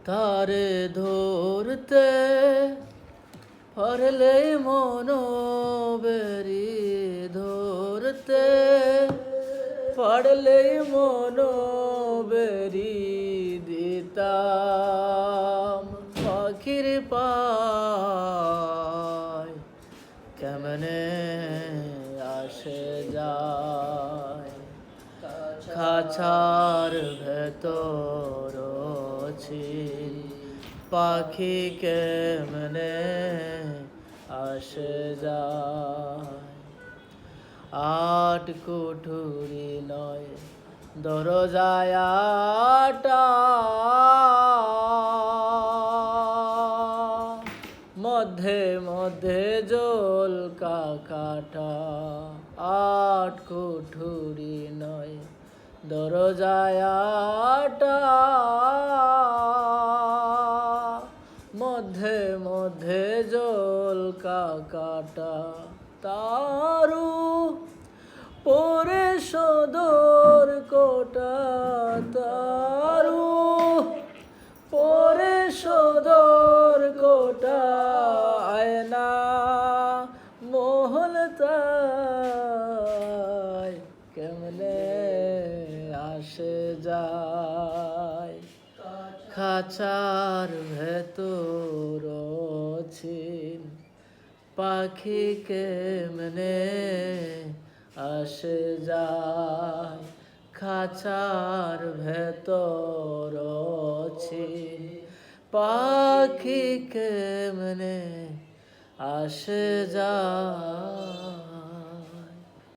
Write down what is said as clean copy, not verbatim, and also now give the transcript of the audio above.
তারে ধরতে পারলে মনোবেরি ধরতে পারলে মনোবেরি দিতাম পাখির পায় কেমনে আসে যায় খাঁচার ভেতর ছিল পাখি কেমনে আসে যায় আট কুঠুরি নয় দরজায় আটা মধ্যে মধ্যে জল কাকাটা আট কুঠুরি নয় দরজায় আটা মধ্যে মধ্যে জল কাকাটা তারু পরে সদর কোটা তারু পরে সদর কোটা আয়না মহল তাই কেমনে আসে যায় খাঁচার ভেতর ছিল পাখি কেমনে আসে যায় খাঁচার ভেতর ছিল পাখি কেমনে আসে যায়।